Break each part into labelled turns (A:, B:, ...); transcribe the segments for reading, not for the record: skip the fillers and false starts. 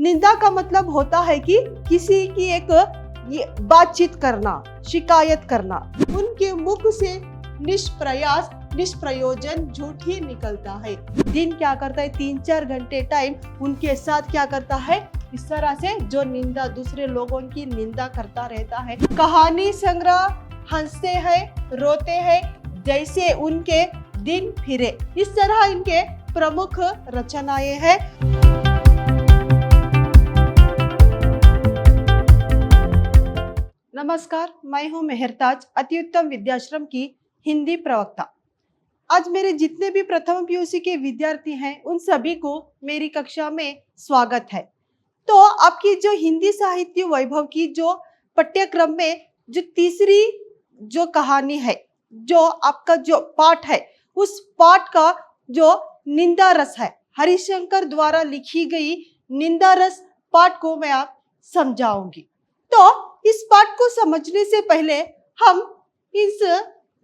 A: निंदा का मतलब होता है कि किसी की एक बातचीत करना, शिकायत करना। उनके मुख से निष्प्रयास निष्प्रयोजन झूठ ही निकलता है। दिन क्या करता है, 3-4 घंटे टाइम उनके साथ क्या करता है, इस तरह से जो निंदा, दूसरे लोगों की निंदा करता रहता है। कहानी संग्रह, हंसते हैं, रोते हैं, जैसे उनके दिन फिरे, इस तरह इनके प्रमुख रचनाएं हैं। नमस्कार, मैं हूं मेहरताज, अति उत्तम विद्याश्रम की हिंदी प्रवक्ता। आज मेरे जितने भी प्रथम पीयूसी के विद्यार्थी हैं, उन सभी को मेरी कक्षा में स्वागत है। तो आपकी जो हिंदी साहित्य वैभव की जो पाठ्यक्रम में जो तीसरी जो कहानी है, जो आपका जो पाठ है, उस पाठ का जो निंदा रस है, हरिशंकर द्वारा लिखी गई निंदा रस पाठ को मैं आप समझाऊंगी। तो इस पाठ को समझने से पहले हम इस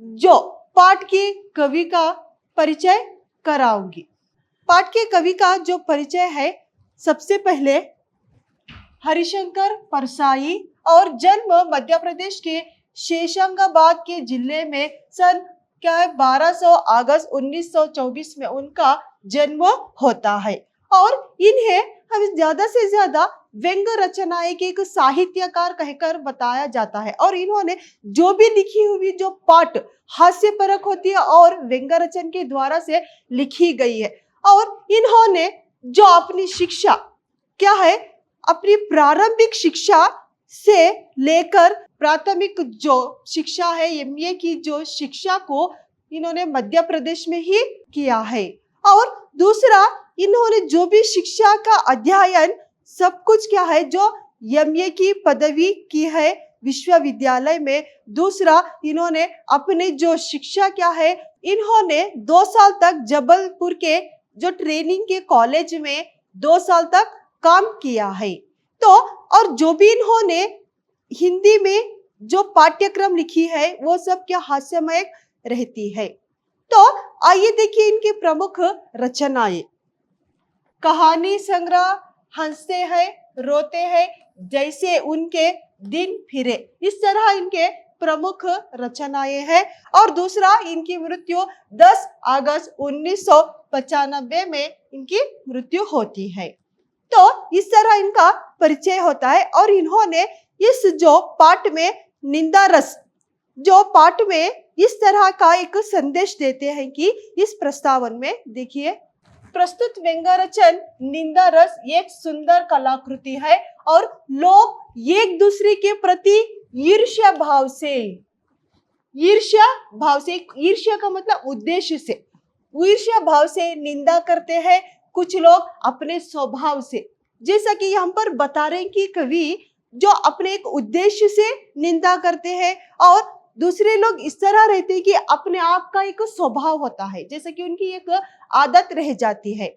A: जो पाठ के कवि का परिचय कराऊंगी। पाठ के कवि का जो परिचय है, सबसे पहले हरिशंकर परसाई और जन्म मध्य प्रदेश के शेषंगाबाद के जिले में सन 1200 अगस्त 1924 में उनका जन्म होता है। और इन्हें हम ज्यादा से ज्यादा व्यंग्य रचनाएं के एक साहित्यकार कहकर बताया जाता है। और इन्होंने जो भी लिखी हुई जो पाठ हास्यपरक होती है और व्यंग्य रचन के द्वारा से लिखी गई है। और इन्होंने जो अपनी शिक्षा क्या है, अपनी प्रारंभिक शिक्षा से लेकर प्राथमिक जो शिक्षा है, एमए की जो शिक्षा को इन्होंने मध्य प्रदेश में ही किया है। और दूसरा, इन्होंने जो भी शिक्षा का अध्ययन सब कुछ क्या है, जो एमए की पदवी की है विश्वविद्यालय में। दूसरा, इन्होंने अपने जो शिक्षा क्या है, इन्होंने 2 साल तक जबलपुर के जो ट्रेनिंग के कॉलेज में 2 साल तक काम किया है। तो और जो भी इन्होंने हिंदी में जो पाठ्यक्रम लिखी है, वो सब क्या हास्यमय रहती है। तो आइए देखिए इनके प्रमुख रचनाएं। कहानी संग्रह, हंसते हैं, रोते हैं, जैसे उनके दिन फिरे, इस तरह इनके प्रमुख रचनाएं हैं। और दूसरा, इनकी मृत्यु 10 अगस्त 1995 में इनकी मृत्यु होती है। तो इस तरह इनका परिचय होता है। और इन्होंने इस जो पाठ में निंदा रस जो पाठ में इस तरह का एक संदेश देते हैं कि इस प्रस्तावन में देखिए, प्रस्तुत व्यंग्य रचन निंदा रस एक सुंदर कलाकृति है और लोग एक दूसरे के प्रति ईर्ष्या भाव से, ईर्ष्या का मतलब उद्देश्य से, ईर्ष्या भाव से निंदा करते हैं। कुछ लोग अपने स्वभाव से, जैसा कि यहाँ पर बता रहे हैं कि कवि जो अपने एक उद्देश्य से निंदा करते हैं। और दूसरे लोग इस तरह रहते हैं कि अपने आप का एक स्वभाव होता है, जैसे कि उनकी एक आदत रह जाती है।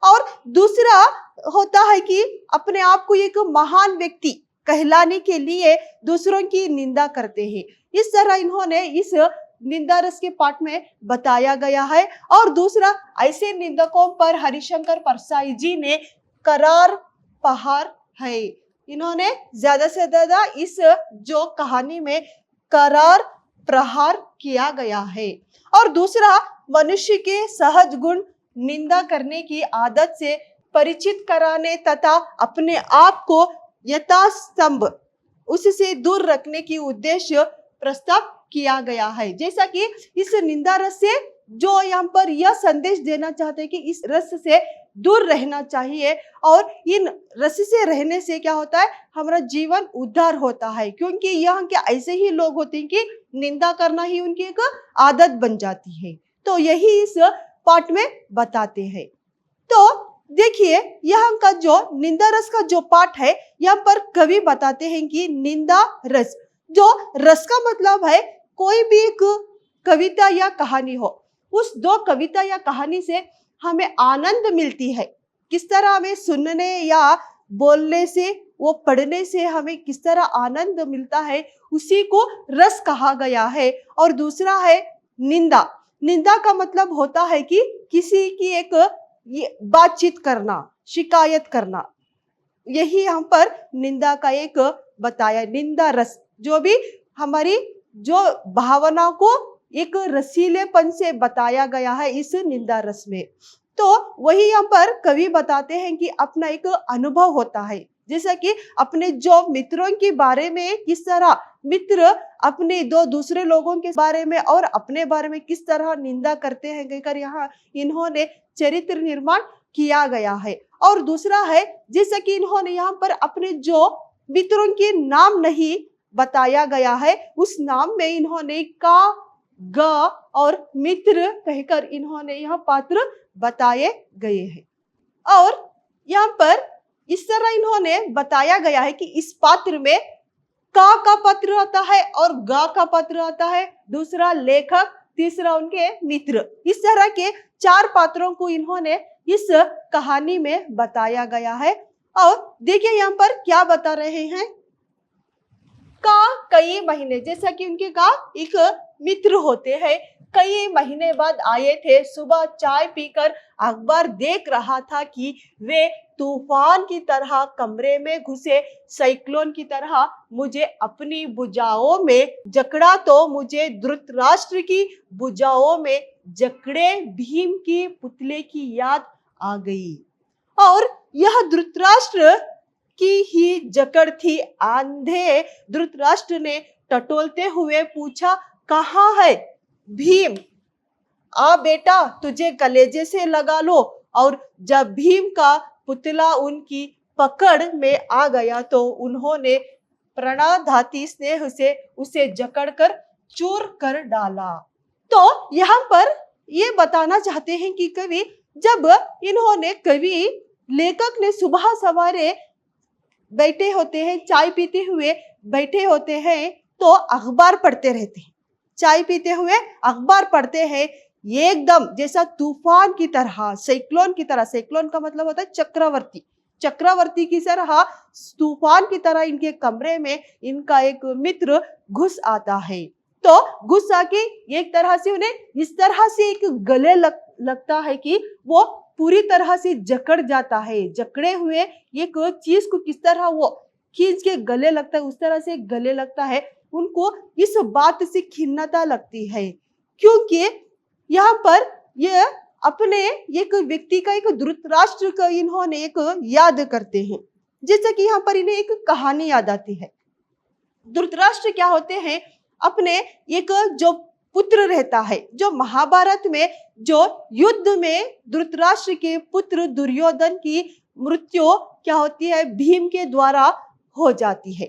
A: और दूसरा होता है कि अपने आप को एक महान व्यक्ति कहलाने के लिए दूसरों की निंदा करते हैं। इस तरह इन्होंने इस निंदा रस के पाठ में बताया गया है। और दूसरा, ऐसे निंदकों पर हरिशंकर परसाई जी ने करार प्रहार है। इन्होंने ज्यादा से ज्यादा इस जो कहानी में करार प्रहार किया गया है। और दूसरा, मनुष्य के सहज गुण निंदा करने की आदत से परिचित कराने तथा अपने आप को यथास्तंभ उससे दूर रखने की उद्देश्य प्रस्ताव किया गया है। जैसा कि इस निंदा रस से जो यहाँ पर यह संदेश देना चाहते हैं कि इस रस से दूर रहना चाहिए। और इन रस से रहने से क्या होता है, हमारा जीवन उद्धार होता है। क्योंकि यहाँ के ऐसे ही लोग होते हैं कि निंदा करना ही उनकी एक आदत बन जाती है। तो यही इस पाठ में बताते हैं। तो देखिए, यहाँ का जो निंदा रस का जो पाठ है, यहाँ पर कवि बताते हैं कि निंदा रस, जो रस का मतलब है कोई भी एक कविता या कहानी हो, उस दो कविता या कहानी से हमें आनंद मिलती है। किस तरह हमें सुनने या बोलने से, वो पढ़ने से हमें किस तरह आनंद मिलता है, उसी को रस कहा गया है। और दूसरा है निंदा। निंदा का मतलब होता है कि किसी की एक बातचीत करना, शिकायत करना। यही यहाँ पर निंदा का एक बताया, निंदा रस, जो भी हमारी जो भावना को एक रसीलेपन से बताया गया है इस निंदा रस में। तो वही यहाँ पर कवि बताते हैं कि अपना एक अनुभव होता है, जैसा कि अपने जो मित्रों के बारे में किस तरह मित्र अपने दो दूसरे लोगों के बारे में और अपने बारे में किस तरह निंदा करते हैं कहकर यहाँ इन्होंने चरित्र निर्माण किया गया है। और दूसरा है, जैसा कि इन्होंने यहाँ पर अपने जो मित्रों के नाम नहीं बताया गया है, उस नाम में इन्होंने का, ग और मित्र कहकर इन्होंने यह पात्र बताए गए हैं। और यहाँ पर इस तरह इन्होंने बताया गया है कि इस पात्र में का पात्र आता है और गा का पात्र आता है, दूसरा लेखक, तीसरा उनके मित्र। इस तरह के चार पात्रों को इन्होंने इस कहानी में बताया गया है। और देखिए यहाँ पर क्या बता रहे हैं, का कई महीने, जैसा कि उनके का एक मित्र होते हैं, कई महीने बाद आए थे, सुबह चाय पीकर अखबार देख रहा था कि वे तूफान की तरह कमरे में घुसे, साइक्लोन की तरह मुझे अपनी भुजाओं में जकड़ा, तो मुझे धृतराष्ट्र की भुजाओं में जकड़े भीम की पुतले की याद आ गई। और यह धृतराष्ट्र की ही जकड़ थी। आंधे धृतराष्ट्र ने टटोलते हुए पूछा, कहाँ है भीम? आ बेटा, तुझे कलेजे से लगा लो। और जब भीम का पुतला उनकी पकड़ में आ गया तो उन्होंने प्राणघाती स्नेह से उसे जकड़कर चूर कर डाला। तो यहाँ पर ये बताना चाहते हैं कि कवि, जब इन्होंने कवि लेखक ने सुबह सवारे बैठे होते हैं, चाय पीते हुए बैठे होते हैं, तो अखबार पढ़ते रहते हैं, चाय पीते हुए अखबार पढ़ते हैं, एकदम जैसा तूफान की तरह, साइक्लोन की तरह, साइक्लोन का मतलब होता है चक्रवर्ती, चक्रवर्ती की तरह, तूफान की तरह इनके कमरे में इनका एक मित्र घुस आता है। तो घुस आके एक तरह से उन्हें इस तरह से एक गले लगता है कि वो पूरी तरह से जकड़ जाता है, जकड़े हुए एक चीज को किस तरह वो खींच के गले लगता है, उस तरह से गले लगता है। उनको इस बात से खिन्नता लगती है, क्योंकि यहाँ पर ये अपने एक व्यक्ति का, एक धृतराष्ट्र का इन्होंने एक याद करते हैं, जैसा कि यहाँ पर इन्हें एक कहानी याद आती है। धृतराष्ट्र क्या होते हैं, अपने एक जो पुत्र रहता है, जो महाभारत में जो युद्ध में धृतराष्ट्र के पुत्र दुर्योधन की मृत्यु क्या होती है, भीम के द्वारा हो जाती है।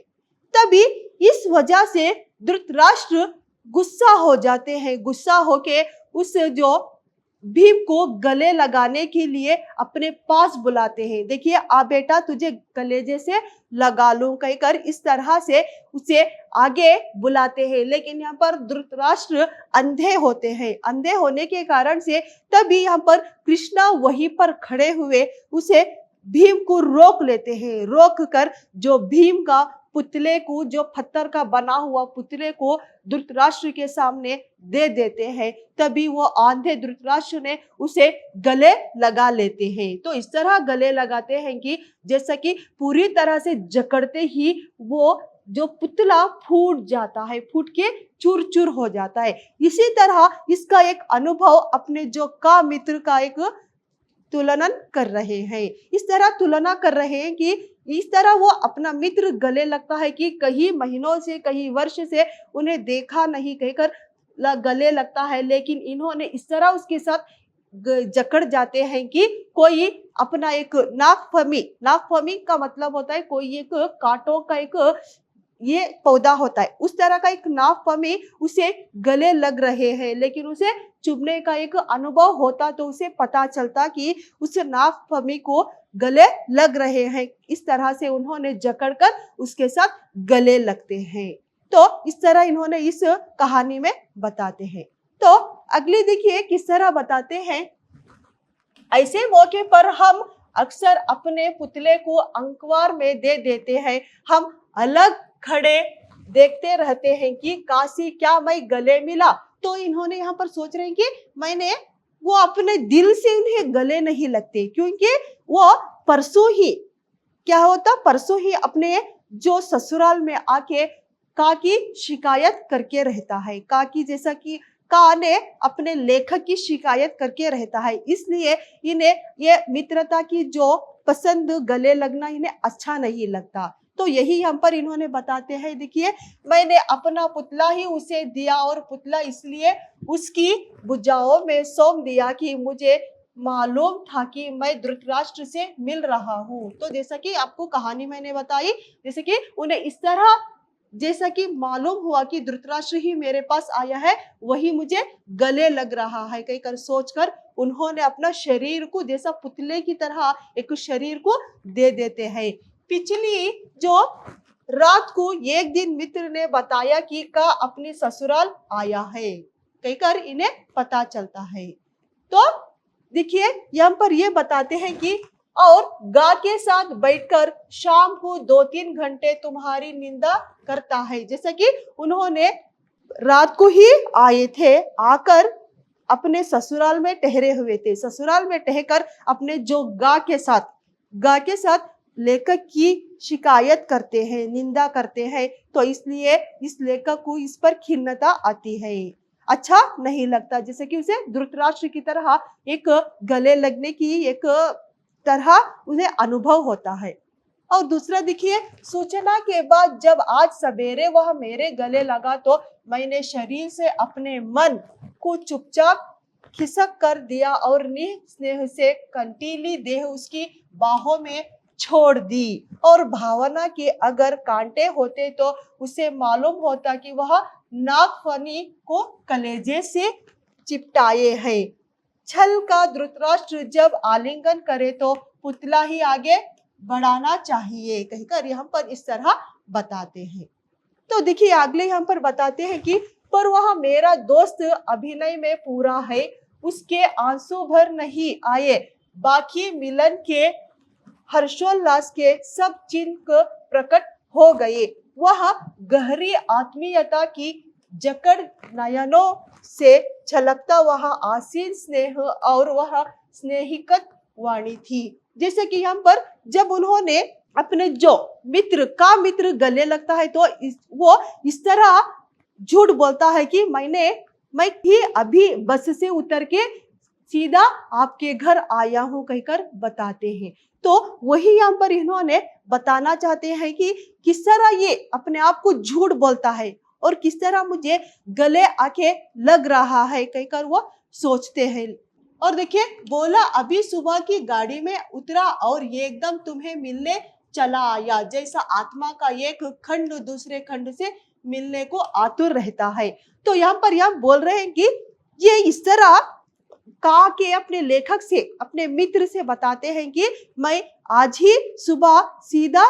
A: तभी इस वजह से धृतराष्ट्र गुस्सा हो जाते हैं, गुस्सा होके उस जो भीम को गले लगाने के लिए अपने पास बुलाते हैं। देखिए, आ बेटा, तुझे कलेजे से लगा लूं कहकर इस तरह से उसे आगे बुलाते हैं। लेकिन यहाँ पर धृतराष्ट्र अंधे होते हैं, अंधे होने के कारण से तभी यहाँ पर कृष्णा वहीं पर खड़े हुए उसे भीम को रोक लेते हैं। रोक कर जो भीम का पुतले को, जो पत्थर का बना हुआ पुतले को धृतराष्ट्र के सामने दे देते हैं। तभी वो आंधे धृतराष्ट्र ने उसे गले लगा लेते हैं। तो इस तरह गले लगाते हैं कि जैसा कि पूरी तरह से जकड़ते ही वो जो पुतला फूट जाता है, फूट के चूर चूर हो जाता है। इसी तरह इसका एक अनुभव अपने जो का मित्र का एक तुलना कर रहे हैं, इस तरह तुलना कर रहे हैं कि इस तरह वो अपना मित्र गले लगता है कि कई महीनों से, कई वर्ष से उन्हें देखा नहीं कहकर गले लगता है। लेकिन इन्होंने इस तरह उसके साथ जकड़ जाते हैं कि कोई अपना एक नागफनी, नागफनी का मतलब होता है कोई एक कांटों का एक ये पौधा होता है, उस तरह का एक नागफनी उसे गले लग रहे हैं। लेकिन उसे चुभने का एक अनुभव होता तो उसे पता चलता कि उस नागफनी को गले लग रहे हैं। इस तरह से उन्होंने जकड़कर उसके साथ गले लगते हैं। तो इस तरह इन्होंने इस कहानी में बताते हैं। तो अगली देखिए किस तरह बताते हैं, ऐसे मौके पर हम अक्सर अपने पुतले को अंकवार में दे देते हैं। हम अलग खड़े देखते रहते हैं कि काशी क्या मैं गले मिला। तो इन्होंने यहाँ पर सोच रहे हैं कि मैंने वो अपने दिल से उन्हें गले नहीं लगते, क्योंकि वो परसों ही क्या होता, परसों ही अपने जो ससुराल में आके का की शिकायत करके रहता है। का की जैसा कि का ने अपने लेखक की शिकायत करके रहता है, इसलिए इन्हें ये मित्रता की जो पसंद गले लगना इन्हें अच्छा नहीं लगता। तो यही हम पर इन्होंने बताते हैं, देखिए मैंने अपना पुतला ही उसे दिया और पुतला इसलिए उसकी भुजाओं में सौंप दिया कि मुझे मालूम था कि मैं धृतराष्ट्र से मिल रहा हूँ। तो जैसा कि आपको कहानी मैंने बताई, जैसे कि उन्हें इस तरह जैसा कि मालूम हुआ कि धृतराष्ट्र ही मेरे पास आया है, वही मुझे गले लग रहा है, कहीं कर सोचकर उन्होंने अपना शरीर को जैसा पुतले की तरह एक शरीर को दे देते हैं। पिछली जो रात को एक दिन मित्र ने बताया कि का अपने ससुराल आया है, कहकर इन्हें पता चलता है। तो देखिए यहाँ पर ये बताते हैं कि और गा के साथ बैठकर शाम को 2-3 घंटे तुम्हारी निंदा करता है। जैसा कि उन्होंने रात को ही आए थे, आकर अपने ससुराल में ठहरे हुए थे, ससुराल में ठहकर अपने जो गा के साथ लेखक की शिकायत करते हैं, निंदा करते हैं। तो इसलिए इस लेखक को इस पर खिन्नता आती है, अच्छा नहीं लगता, जैसे कि उसे धृतराष्ट्र की तरह एक गले लगने की एक तरह उन्हें अनुभव होता है। और दूसरा देखिए, सूचना के बाद जब आज सवेरे वह मेरे गले लगा तो मैंने शरीर से अपने मन को चुपचाप खिसक कर दिया और निस्नेह से कंटीली देह उसकी बाहों में छोड़ दी। और भावना के अगर कांटे होते तो उसे मालूम होता कि वह नागफनी को कलेजे से चिपटाए है। छल का धृतराष्ट्र जब आलिंगन करे तो पुतला ही आगे बढ़ाना चाहिए, कहकर यहाँ पर इस तरह बताते हैं। तो देखिए अगले यहाँ पर बताते हैं कि पर वह मेरा दोस्त अभिनय में पूरा है, उसके आंसू भर नहीं आए, बाकी मिलन के हर्षोल्लास के सब चिन्ह प्रकट हो गए। वह गहरी आत्मीयता की जकड़ नयनों से छलकता वह आसीन स्नेह और वह स्नेहिकत वाणी थी। जैसे कि यहाँ पर जब उन्होंने अपने जो मित्र गले लगता है तो वो इस तरह झूठ बोलता है कि मैं ही अभी बस से उतर के सीधा आपके घर आया हूँ, कहकर बताते हैं। तो वही यहाँ पर इन्होंने बताना चाहते हैं कि किस तरह ये अपने आप को झूठ बोलता है और किस तरह मुझे गले आके लग रहा है, कहकर वो सोचते हैं। और देखिए बोला अभी सुबह की गाड़ी में उतरा और ये एकदम तुम्हें मिलने चला आया, जैसा आत्मा का एक खंड दूसरे खंड से मिलने को आतुर रहता है। तो यहाँ पर यह बोल रहे हैं कि ये इस तरह का के अपने लेखक से अपने मित्र से बताते हैं कि मैं आज ही सुबह सीधा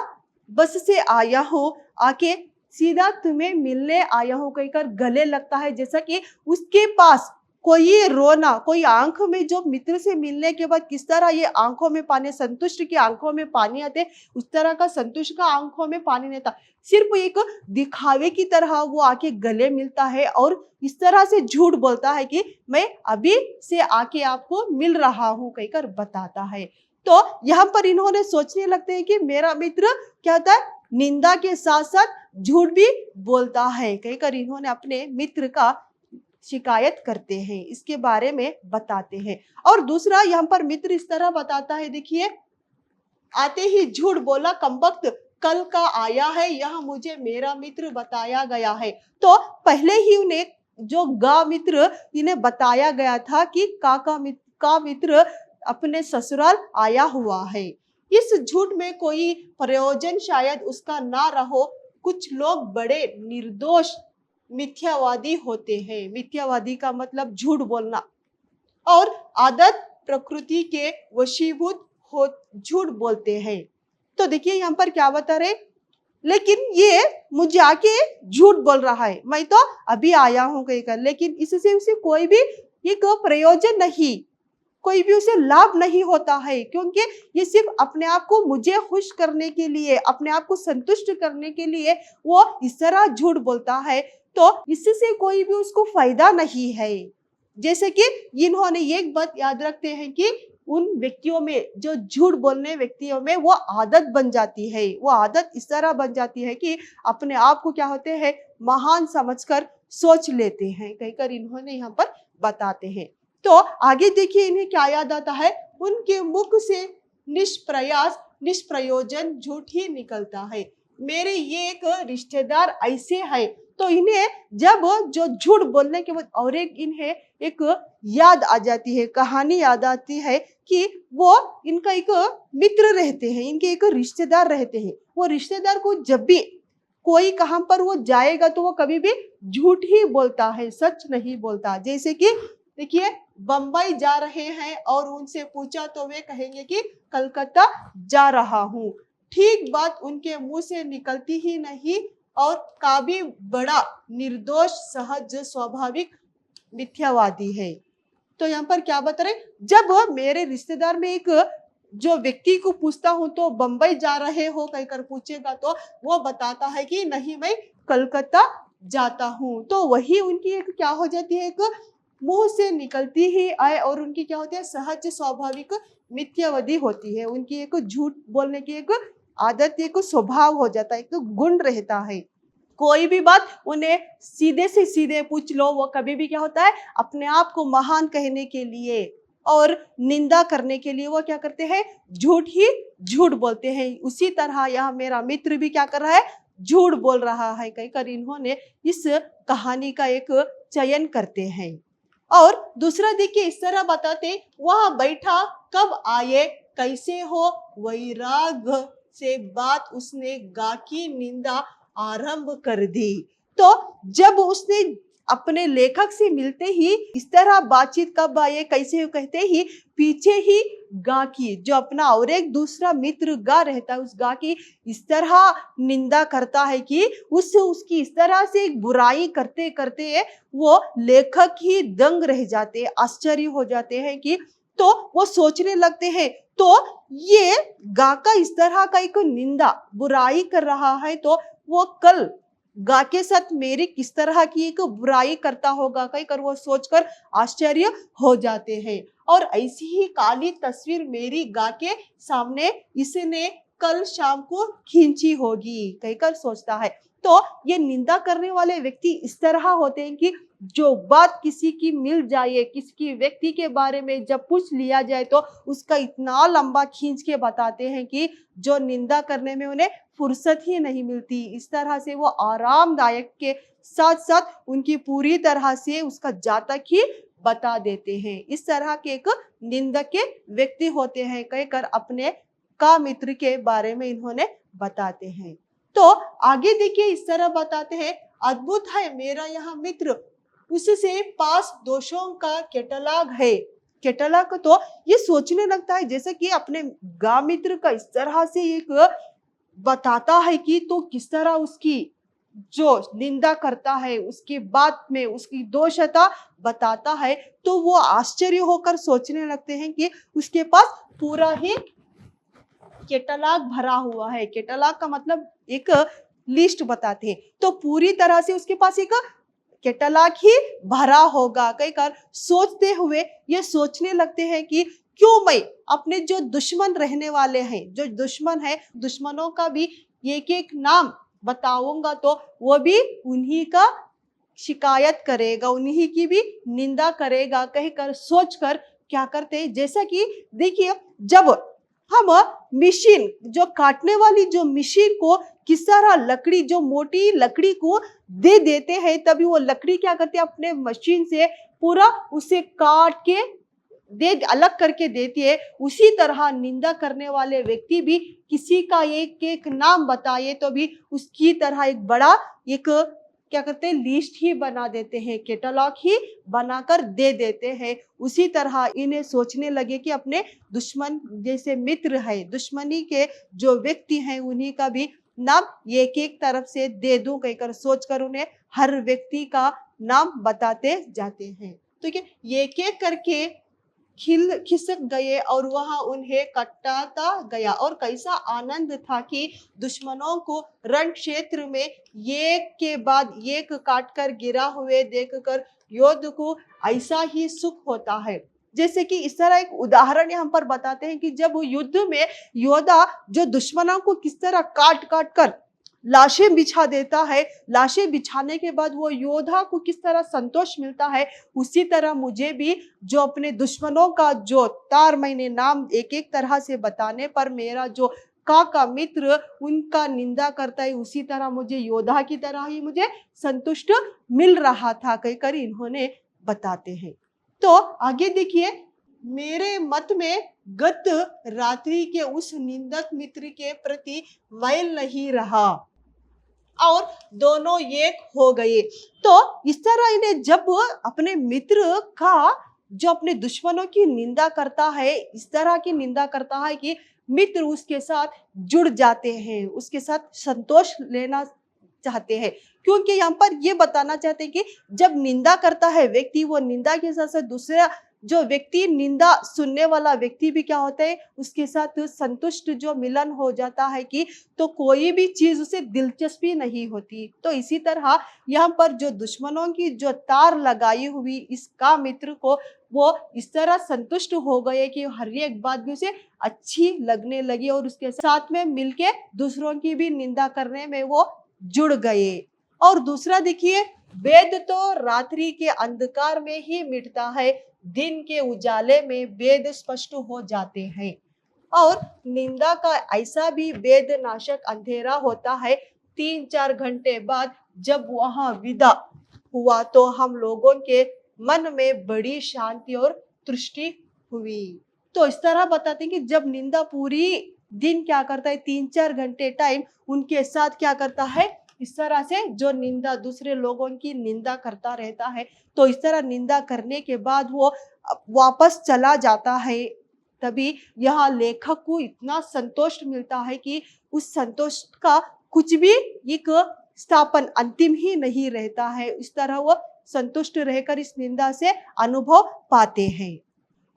A: बस से आया हूँ, आके सीधा तुम्हें मिलने आया हूँ, कहकर गले लगता है। जैसा कि उसके पास कोई रोना, कोई आंख में जो मित्र से मिलने के बाद किस तरह ये आंखों में पानी, संतुष्ट की आंखों में पानी आते, उस तरह का संतुष्ट का आंखों में पानी नहीं था, सिर्फ एक दिखावे की तरह वो आके गले मिलता है और इस तरह से झूठ बोलता है कि मैं अभी से आके आपको मिल रहा हूँ, कहकर बताता है। तो यहाँ पर इन्होंने सोचने लगते हैं कि मेरा मित्र क्या होता है, निंदा के साथ साथ झूठ भी बोलता है, कहकर इन्होंने अपने मित्र का शिकायत करते हैं, इसके बारे में बताते हैं। और दूसरा यहाँ पर मित्र इस तरह बताता है, देखिए आते ही झूठ बोला कमबख्त, कल का आया है, यह मुझे मेरा मित्र बताया गया है। तो पहले ही उन्हें जो गा मित्र इन्हें बताया गया था कि का मित्र अपने ससुराल आया हुआ है। इस झूठ में कोई प्रयोजन शायद उसका ना रहो, कुछ लोग बड़े निर्दोष मिथ्यावादी होते हैं। मिथ्यावादी का मतलब झूठ बोलना, और आदत प्रकृति के वशीभूत हो झूठ बोलते हैं। तो देखिए यहाँ पर क्या बता रहे, लेकिन ये मुझे आके झूठ बोल रहा है, मैं तो अभी आया हूँ कहकर, लेकिन इससे उसे कोई भी एक प्रयोजन नहीं, कोई भी उसे लाभ नहीं होता है, क्योंकि ये सिर्फ अपने आप को मुझे खुश करने के लिए, अपने आप को संतुष्ट करने के लिए वो इस तरह झूठ बोलता है। तो इससे कोई भी उसको फायदा नहीं है। जैसे कि इन्होंने एक बात याद रखते हैं कि उन व्यक्तियों में, जो झूठ बोलने व्यक्तियों में वो आदत बन जाती है। वो आदत इस तरह बन जाती है कि अपने आप को क्या होते हैं, महान समझकर सोच लेते हैं, कहकर इन्होंने यहाँ पर बताते हैं। तो आगे देखिए इन्हें क्या याद आता है, उनके मुख से निष्प्रयास निष्प्रयोजन झूठ ही निकलता है। मेरे ये एक रिश्तेदार ऐसे है, तो इन्हें जब जो झूठ बोलने के बाद और एक इन्हें एक याद आ जाती है, कहानी याद आती है कि वो इनका एक मित्र रहते हैं, इनके एक रिश्तेदार रहते हैं। वो रिश्तेदार को जब भी कोई कहां पर वो जाएगा तो वो कभी भी झूठ ही बोलता है, सच नहीं बोलता। जैसे कि देखिए, बंबई जा रहे हैं और उनसे पूछा तो वे कहेंगे कि कलकत्ता जा रहा हूँ। ठीक बात उनके मुंह से निकलती ही नहीं, और काफी बड़ा निर्दोष सहज स्वाभाविक मिथ्यावादी है। तो यहाँ पर क्या बता रहे, जब मेरे रिश्तेदार में एक जो व्यक्ति को पूछता हूँ तो बंबई जा रहे हो कहकर पूछेगा तो वो बताता है कि नहीं, मैं कलकत्ता जाता हूँ। तो वही उनकी एक क्या हो जाती है, एक मुंह से निकलती ही आए, और उनकी क्या होती है, सहज स्वाभाविक मिथ्यावादी होती है। उनकी एक झूठ बोलने की एक आदत, एक स्वभाव हो जाता है, एक गुण रहता है। कोई भी बात उन्हें सीधे से सीधे पूछ लो, वो कभी भी क्या होता है, अपने आप को महान कहने के लिए और निंदा करने के लिए वो क्या करते हैं, झूठ ही झूठ बोलते हैं। उसी तरह यहाँ मेरा मित्र भी क्या कर रहा है, झूठ बोल रहा है, कहकर इन्होंने इस कहानी का एक चयन करते हैं। और दूसरा देखिए, इस तरह बताते, वहां बैठा कब आए, कैसे हो, वैराग से बात उसने गा की निंदा आरंभ कर दी। तो जब उसने अपने लेखक से मिलते ही इस तरह बातचीत कब आए, कैसे हो कहते ही पीछे ही गा की, जो अपना और एक दूसरा मित्र गा रहता है, उस गा की इस तरह निंदा करता है कि उसकी इस तरह से एक बुराई करते करते वो लेखक ही दंग रह जाते, आश्चर्य हो जाते हैं कि, तो वो सोचने लगते हैं, तो ये गा का इस तरह का एक निंदा बुराई कर रहा है, तो वो कल गा के साथ मेरी किस तरह की एक बुराई करता होगा, कहीं कर वो सोचकर आश्चर्य हो जाते हैं। और ऐसी ही काली तस्वीर मेरी गा के सामने इसने कल शाम को खींची होगी, कहकर सोचता है। तो ये निंदा करने वाले व्यक्ति इस तरह होते हैं कि जो बात किसी की मिल जाए, किसी की व्यक्ति के बारे में जब पूछ लिया जाए तो उसका इतना लंबा खींच के बताते हैं कि जो निंदा करने में उन्हें फुर्सत ही नहीं मिलती। इस तरह से वो आरामदायक के साथ साथ उनकी पूरी तरह से उसका जातक ही बता देते हैं। इस तरह के एक निंदक के व्यक्ति होते हैं, कहकर अपने का मित्र के बारे में इन्होंने बताते हैं। तो आगे देखिए, इस तरह बताते हैं, अद्भुत है मेरा यह मित्र, उससे पास दोषों का कैटलॉग है। कैटलॉग तो ये सोचने लगता है जैसे कि अपने गा मित्र का इस तरह से एक बताता है कि तो किस तरह उसकी जो निंदा करता है, उसकी बात में उसकी दोषता बताता है, तो वो आश्चर्य होकर सोचने लगते हैं कि उसके पास पूरा ही कैटलॉग भरा हुआ है। कैटलॉग का मतलब एक लिस्ट बताते हैं, तो पूरी तरह से उसके पास एक कैटलॉग ही भरा होगा, कई कर सोचते हुए ये सोचने लगते हैं कि क्यों मैं अपने जो दुश्मन रहने वाले हैं, जो दुश्मन है, दुश्मनों का भी एक एक नाम बताऊंगा तो वो भी उन्हीं का शिकायत करेगा, उन्हीं की भी निंदा करेगा, कहकर सोचकर क्या करते हैं, जैसा कि देखिए, जब हम मशीन जो काटने वाली जो मशीन को किस तरह लकड़ी, जो मोटी लकड़ी को दे देते हैं, तभी वो लकड़ी क्या करते हैं, अपने मशीन से पूरा उसे काट के दे अलग करके देती है। उसी तरह निंदा करने वाले व्यक्ति भी किसी का एक एक नाम बताए तो भी उसकी तरह एक बड़ा एक क्या करते हैं, लिस्ट ही बना देते हैं, कैटलॉग ही बनाकर दे देते हैं। उसी तरह इन्हें सोचने लगे कि अपने दुश्मन जैसे मित्र है, दुश्मनी के जो व्यक्ति हैं, उन्हीं का भी नाम एक एक तरफ से दे दूं, कहकर सोचकर उन्हें हर व्यक्ति का नाम बताते जाते हैं। तो क्या एक एक करके खिसक गए और वहां उन्हें कटाता गया, और कैसा आनंद था कि दुश्मनों को रण क्षेत्र में एक के बाद एक काट कर गिरा हुए देखकर योद्ध को ऐसा ही सुख होता है। जैसे कि इस तरह एक उदाहरण यहाँ पर बताते हैं कि जब युद्ध में योद्धा जो दुश्मनों को किस तरह काट काट कर लाशें बिछा देता है, लाशें बिछाने के बाद वो योद्धा को किस तरह संतोष मिलता है, उसी तरह मुझे भी जो अपने दुश्मनों का जो तार मैंने नाम एक एक तरह से बताने पर मेरा जो का मित्र उनका निंदा करता है, उसी तरह मुझे योद्धा की तरह ही मुझे संतुष्ट मिल रहा था कहकर इन्होंने बताते हैं। तो आगे देखिए, मेरे मत में गत रात्रि के उस निंदक मित्र के प्रति मैल नहीं रहा और दोनों एक हो गए। तो इस तरह इन्हें जब अपने मित्र का जो अपने दुश्मनों की निंदा करता है, इस तरह की निंदा करता है कि मित्र उसके साथ जुड़ जाते हैं, उसके साथ संतोष लेना चाहते हैं, क्योंकि यहाँ पर ये बताना चाहते हैं कि जब निंदा करता है व्यक्ति, वो निंदा के साथ साथ दूसरा जो व्यक्ति निंदा सुनने वाला व्यक्ति भी क्या होता है, उसके साथ संतुष्ट जो मिलन हो जाता है कि तो कोई भी चीज उसे दिलचस्पी नहीं होती। तो इसी तरह यहाँ पर जो दुश्मनों की जो तार लगाई हुई इसका मित्र को वो इस तरह संतुष्ट हो गए कि हर एक बात भी उसे अच्छी लगने लगी और उसके साथ में मिलके दूसरों की भी निंदा करने में वो जुड़ गए। और दूसरा देखिए, वेद तो रात्रि के अंधकार में ही मिटता है, दिन के उजाले में वेद स्पष्ट हो जाते हैं। और निंदा का ऐसा भी वेद नाशक अंधेरा होता है, 3-4 घंटे बाद जब वहां विदा हुआ तो हम लोगों के मन में बड़ी शांति और तुष्टि हुई। तो इस तरह बताते हैं कि जब निंदा पूरी दिन क्या करता है, 3-4 घंटे टाइम उनके साथ क्या करता है, इस तरह से जो निंदा दूसरे लोगों की निंदा करता रहता है, तो इस तरह निंदा करने के बाद वो वापस चला जाता है। तभी यहाँ लेखक को इतना संतोष मिलता है कि उस संतोष का कुछ भी एक स्थापन अंतिम ही नहीं रहता है। इस तरह वो संतुष्ट रहकर इस निंदा से अनुभव पाते हैं।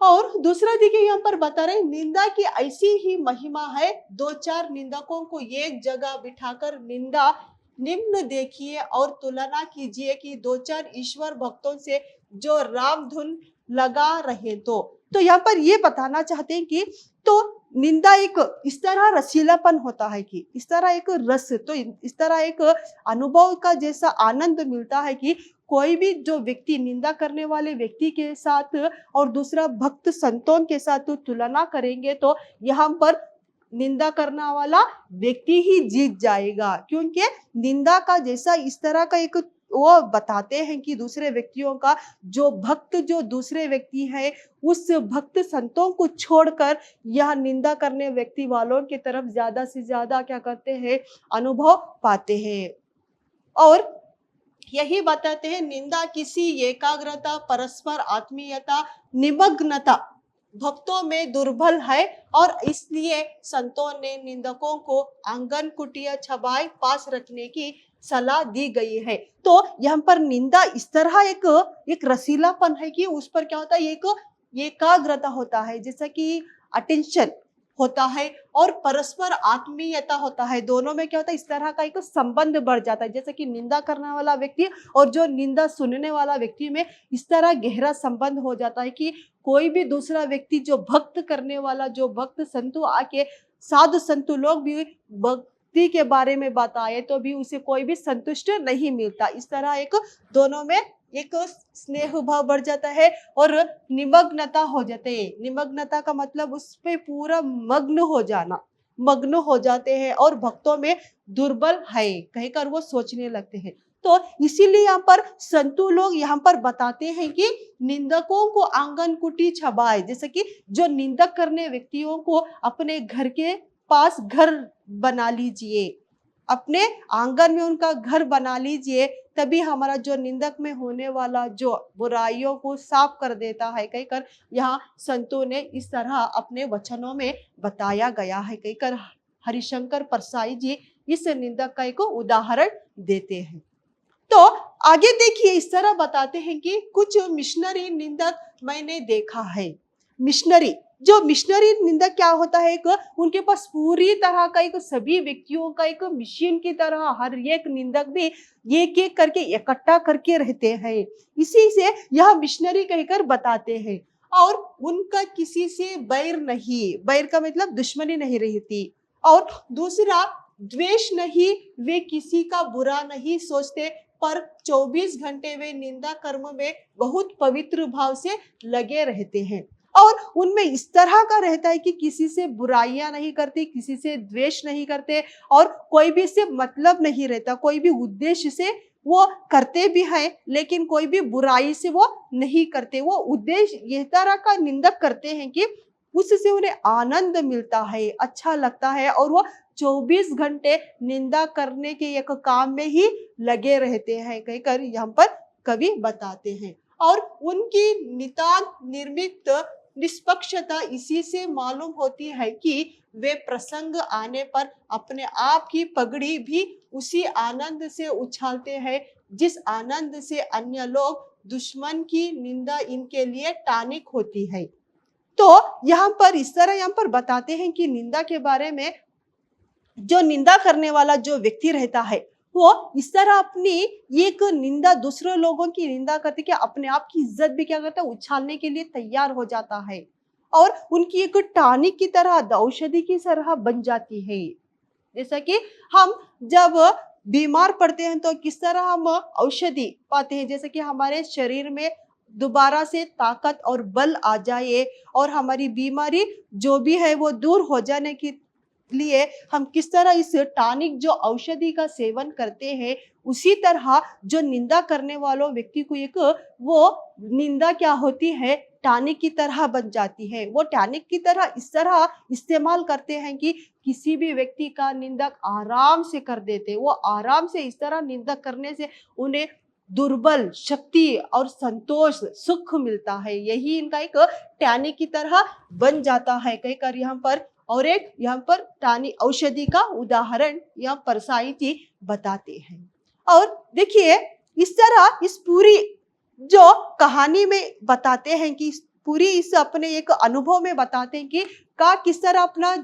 A: और दूसरा देखिए, यहाँ पर बता रहे निंदा की ऐसी ही महिमा है, 2-4 निंदकों को एक जगह बिठाकर निंदा निम्न देखिए और तुलना कीजिए कि 2-4 ईश्वर भक्तों से जो राम धुन लगा रहे। तो यहाँ पर ये बताना चाहते हैं कि तो निंदा एक इस तरह रसीलापन होता है कि इस तरह एक रस, तो इस तरह एक अनुभव का जैसा आनंद मिलता है कि कोई भी जो व्यक्ति निंदा करने वाले व्यक्ति के साथ और दूसरा भक्त संतों के साथ तुलना करेंगे तो यहाँ पर निंदा करने वाला व्यक्ति ही जीत जाएगा, क्योंकि निंदा का जैसा इस तरह का एक वो बताते हैं कि दूसरे व्यक्तियों का जो भक्त जो दूसरे व्यक्ति है उस भक्त संतों को छोड़कर यह निंदा करने व्यक्ति वालों की तरफ ज्यादा से ज्यादा क्या करते हैं, अनुभव पाते हैं। और यही बताते हैं निंदा किसी एकाग्रता, परस्पर आत्मीयता, निमग्नता भक्तों में दुर्बल है और इसलिए संतों ने निंदकों को आंगन कुटिया छबाई पास रखने की सलाह दी गई है। तो यहाँ पर निंदा इस तरह एक रसीलापन है कि उस पर क्या होता है, एक एकाग्रता होता है, जैसा कि अटेंशन होता है और परस्पर आत्मीयता होता है। दोनों में क्या होता है, इस तरह का एक संबंध बढ़ जाता है, जैसे कि निंदा करने वाला व्यक्ति और जो निंदा सुनने वाला व्यक्ति में इस तरह गहरा संबंध हो जाता है कि कोई भी दूसरा व्यक्ति जो भक्त करने वाला जो भक्त संतु आके साधु संतु लोग भी भक्ति के बारे में बताए तो भी उसे कोई भी संतुष्ट नहीं मिलता। इस तरह एक दोनों में एक स्नेह भाव बढ़ जाता है और निमग्नता हो जाते है। निमग्नता का मतलब उस पे पूरा मग्न हो जाते हैं और भक्तों में दुर्बल है कहकर वो सोचने लगते हैं। तो इसीलिए यहाँ पर संतु लोग यहाँ पर बताते हैं कि निंदकों को आंगन कुटी छबाए, जैसे कि जो निंदक करने व्यक्तियों को अपने घर के पास घर बना लीजिए, अपने आंगन में उनका घर बना लीजिए, तभी हमारा जो निंदक में होने वाला जो बुराइयों को साफ कर देता है कहकर यहाँ संतों ने इस तरह अपने वचनों में बताया गया है कहकर हरिशंकर परसाई जी इस निंदक का एक उदाहरण देते हैं। तो आगे देखिए, इस तरह बताते हैं कि कुछ मिशनरी निंदक मैंने देखा है। मिशनरी निंदक क्या होता है, एक उनके पास पूरी तरह का एक सभी व्यक्तियों का एक मशीन की तरह हर एक निंदक भी एक एक करके इकट्ठा करके रहते हैं, इसी से यह मिशनरी कहकर बताते हैं। और उनका किसी से बैर का मतलब दुश्मनी नहीं रहती। और दूसरा, द्वेष नहीं, वे किसी का बुरा नहीं सोचते, पर 24 घंटे वे निंदा कर्म में बहुत पवित्र भाव से लगे रहते हैं। और उनमें इस तरह का रहता है कि किसी से बुराइयां नहीं करते, किसी से द्वेष नहीं करते, और कोई भी से मतलब नहीं रहता, कोई भी उद्देश्य से वो करते भी हैं, लेकिन कोई भी बुराई से वो नहीं करते। वो उद्देश्य यह तरह का निंदक करते हैं कि उससे उन्हें आनंद मिलता है, अच्छा लगता है, और वो 24 घंटे निंदा करने के एक काम में ही लगे रहते हैं, कहकर यहाँ पर कवि बताते हैं। और उनकी नितांत निर्मित निष्पक्षता इसी से मालूम होती है कि वे प्रसंग आने पर अपने आप की पगड़ी भी उसी आनंद से उछालते हैं जिस आनंद से अन्य लोग दुश्मन की निंदा इनके लिए टानिक होती है। तो यहाँ पर इस तरह यहाँ पर बताते हैं कि निंदा के बारे में, जो निंदा करने वाला जो व्यक्ति रहता है वो इस तरह अपनी एक निंदा, दूसरे लोगों की निंदा करते कि अपने आप की इज्जत भी क्या करता है, उछालने के लिए तैयार हो जाता है, और उनकी एक टॉनिक की तरह, औषधि की तरह बन जाती है। जैसा कि हम जब बीमार पड़ते हैं तो किस तरह हम औषधि पाते हैं, जैसे कि हमारे शरीर में दोबारा से ताकत और बल आ जाए और हमारी बीमारी जो भी है वो दूर हो जाने की लिए हम किस तरह इस टॉनिक जो औषधि का सेवन करते हैं, उसी तरह जो निंदा करने वालों व्यक्ति को एक वो निंदा क्या होती है, टॉनिक की तरह बन जाती है। वो टॉनिक की तरह इस तरह इस्तेमाल करते हैं कि किसी भी व्यक्ति का निंदक आराम से कर देते। वो आराम से इस तरह निंदा करने से उन्हें दुर्बल शक्ति और संतोष सुख मिलता है। यही इनका एक टॉनिक की तरह बन जाता है, कहकर यहाँ पर, और एक यहाँ पर टानी औषधि का उदाहरण यहाँ परसाई जी बताते हैं। और देखिए इस तरह इस पूरी जो कहानी में बताते हैं कि पूरी इस अपने एक अनुभव में बताते हैं कि किस तरह अपना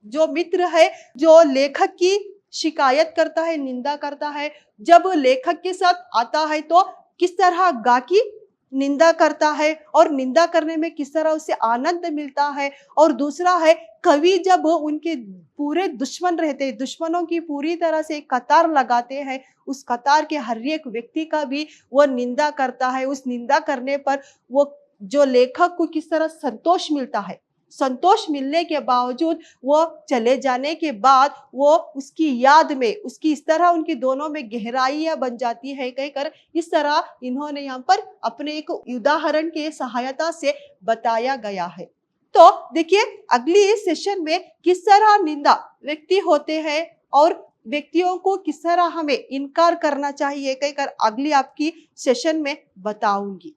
A: जो मित्र है, जो लेखक की शिकायत करता है, निंदा करता है, जब लेखक के साथ आता है तो किस तरह गा की निंदा करता है और निंदा करने में किस तरह उसे आनंद मिलता है। और दूसरा है कवि जब उनके पूरे दुश्मन रहते हैं, दुश्मनों की पूरी तरह से कतार लगाते हैं, उस कतार के हर एक व्यक्ति का भी वो निंदा करता है। उस निंदा करने पर वो जो लेखक को किस तरह संतोष मिलता है, संतोष मिलने के बावजूद वो चले जाने के बाद वो उसकी याद में, उसकी इस तरह उनकी दोनों में गहराइयां बन जाती है, कहकर इस तरह इन्होंने यहाँ पर अपने एक उदाहरण के सहायता से बताया गया है। तो देखिए अगली सेशन में किस तरह निंदा व्यक्ति होते हैं और व्यक्तियों को किस तरह हमें इनकार करना चाहिए, कहकर अगली आपकी सेशन में बताऊंगी।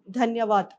A: धन्यवाद।